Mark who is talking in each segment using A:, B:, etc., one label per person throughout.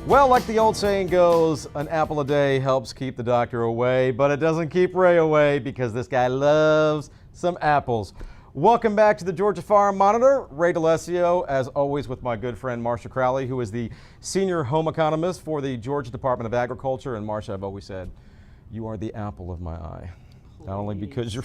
A: Well, like the old saying goes, an apple a day helps keep the doctor away, but it doesn't keep Ray away because this guy loves some apples. Welcome back to the Georgia Farm Monitor. Ray DeLessio, as always, with my good friend Marcia Crowley, who is the senior home economist for the Georgia Department of Agriculture. And Marcia, I've always said, you are the apple of my eye. Not only because you're,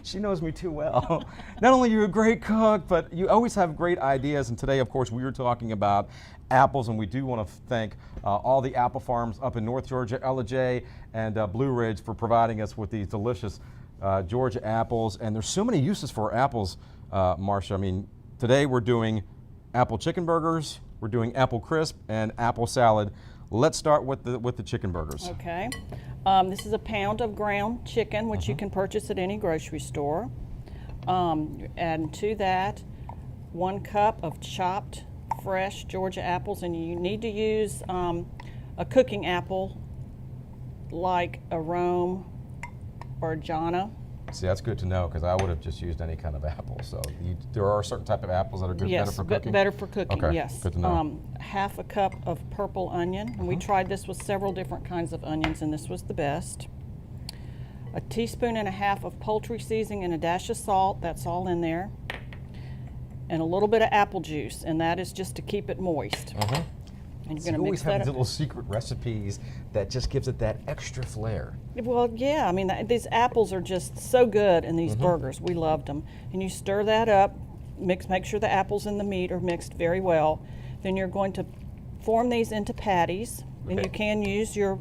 A: she knows me too well. Not only you're a great cook, but you always have great ideas. And today, of course, we are talking about apples, and we do want to thank all the apple farms up in North Georgia, Ellijay and Blue Ridge, for providing us with these delicious Georgia apples. And there's so many uses for apples, Marcia. I mean, today we're doing apple chicken burgers, we're doing apple crisp, and apple salad. Let's start with the chicken burgers.
B: Okay. This is a pound of ground chicken, which you can purchase at any grocery store. Add to that 1 cup of chopped fresh Georgia apples, and you need to use a cooking apple like a Rome or a Jana.
A: See, that's good to know, because I would have just used any kind of apple. So there are certain type of apples that are good, better for cooking?
B: Yes, better for cooking,
A: okay,
B: yes.
A: Good to know.
B: 1/2 cup of purple onion, and we tried this with several different kinds of onions, and this was the best. 1.5 teaspoons of poultry seasoning and a dash of salt, that's all in there. And a little bit of apple juice, and that is just to keep it moist. And you're going to mix that up. You always have these little secret recipes that just gives it that extra flair. Well, yeah, I mean, these apples are just so good in these burgers. We loved them. And you stir that up, make sure the apples and the meat are mixed very well. Then you're going to form these into patties, and you can use your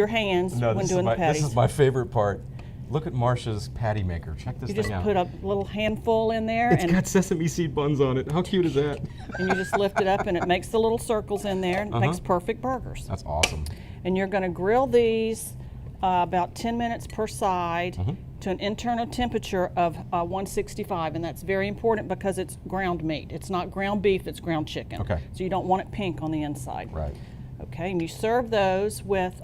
B: hands when doing the patties.
A: This is my favorite part. Look at Marcia's patty maker. Check this thing out.
B: You just put a little handful in there.
A: It's got sesame seed buns on it. How cute is that?
B: And you just lift it up, and it makes the little circles in there, and it makes perfect burgers.
A: That's awesome.
B: And you're going to grill these about 10 minutes per side to an internal temperature of 165, and that's very important because it's ground meat. It's not ground beef, it's ground chicken.
A: Okay.
B: So you don't want it pink on the inside.
A: Right.
B: Okay, and you serve those with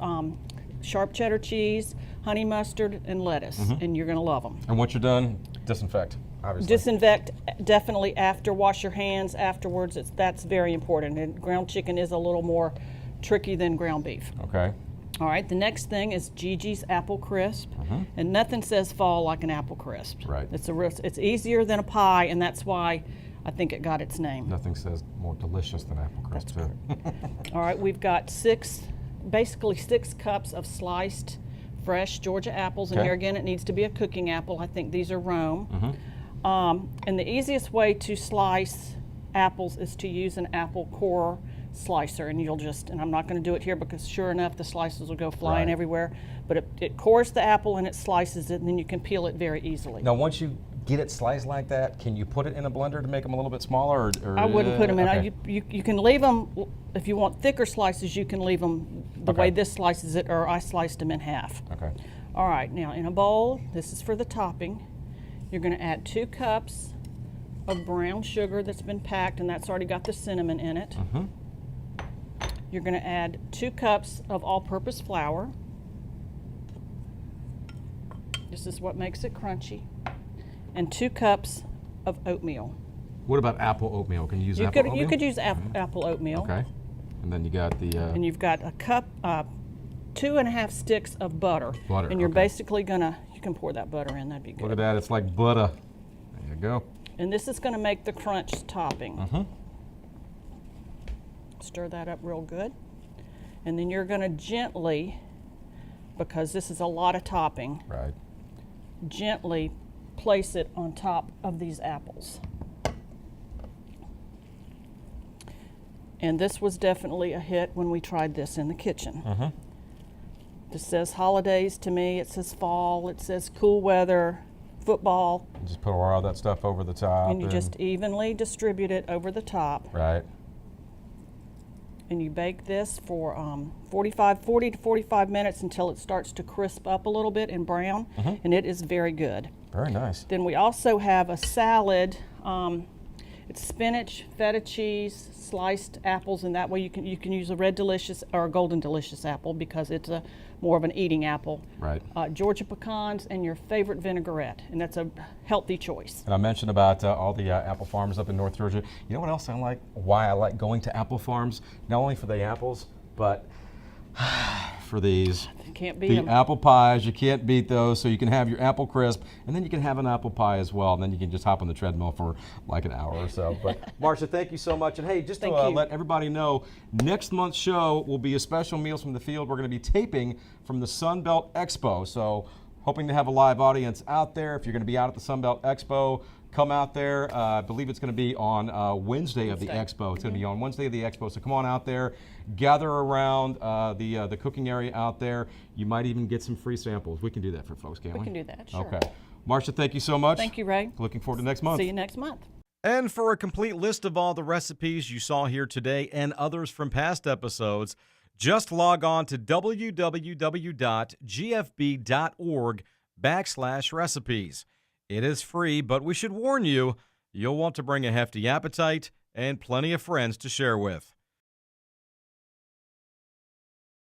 B: sharp cheddar cheese, honey mustard, and lettuce, and you're going to love them.
A: And once you're done, disinfect, obviously.
B: Disinfect definitely after. Wash your hands afterwards. That's very important. And ground chicken is a little more tricky than ground beef.
A: Okay.
B: All right, the next thing is Gigi's Apple Crisp, and nothing says fall like an apple crisp.
A: Right.
B: It's easier than a pie, and that's why I think it got its name.
A: Nothing says more delicious than apple crisp, too.
B: All right, we've got basically 6 cups of sliced fresh Georgia apples, and here again it needs to be a cooking apple. I think these are Rome. And the easiest way to slice apples is to use an apple core slicer, and and I'm not going to do it here because sure enough the slices will go flying everywhere, but it cores the apple and it slices it, and then you can peel it very easily.
A: Now once you get it sliced like that, can you put it in a blender to make them a little bit smaller? Or
B: I wouldn't put them in. You can leave them, if you want thicker slices, you can leave them the way this slices it, or I sliced them in half.
A: Okay.
B: All right, now in a bowl, this is for the topping, you're going to add 2 cups of brown sugar that's been packed, and that's already got the cinnamon in it. You're going to add 2 cups of all-purpose flour. This is what makes it crunchy. And 2 cups of oatmeal.
A: What about apple oatmeal? Can you use apple oatmeal?
B: You could use apple oatmeal.
A: Okay. And then you got the...
B: and you've got a cup, 2.5 sticks of butter.
A: Butter,
B: and you're basically going to, you can pour that butter in, that'd be good.
A: Look at that, it's like butter. There you go.
B: And this is going to make the crunch topping. Stir that up real good. And then you're going to gently, because this is a lot of topping, gently place it on top of these apples. And this was definitely a hit when we tried this in the kitchen. This says holidays to me, it says fall, it says cool weather, football.
A: Just put all that stuff over the top.
B: And you just evenly distribute it over the top.
A: Right.
B: And you bake this for 40 to 45 minutes until it starts to crisp up a little bit and brown, and it is very good.
A: Very nice.
B: Then we also have a salad. It's spinach, feta cheese, sliced apples, and that way you can use a red delicious or a golden delicious apple because it's more of an eating apple.
A: Right.
B: Georgia pecans and your favorite vinaigrette, and that's a healthy choice.
A: And I mentioned about all the apple farms up in North Georgia. You know what else I like? Why I like going to apple farms? Not only for the apples, But for these,
B: Can't beat
A: the
B: them.
A: apple pies, you can't beat those. So you can have your apple crisp, and then you can have an apple pie as well. And then you can just hop on the treadmill for like an hour or so. But Marcia, thank you so much. And hey, just to let everybody know, next month's show will be a special Meals from the Field. We're going to be taping from the Sunbelt Expo. So hoping to have a live audience out there. If you're going to be out at the Sunbelt Expo, come out there. I believe it's going to be on Wednesday of the Expo. It's going to be on Wednesday of the Expo. So come on out there, gather around the cooking area out there. You might even get some free samples. We can do that for folks, can't we?
B: We can do that, sure.
A: Okay. Marcia, thank you so much.
B: Thank you, Ray.
A: Looking forward to next month.
B: See you next month.
A: And for a complete list of all the recipes you saw here today and others from past episodes, just log on to www.gfb.org/recipes. It is free, but we should warn you, you'll want to bring a hefty appetite and plenty of friends to share with.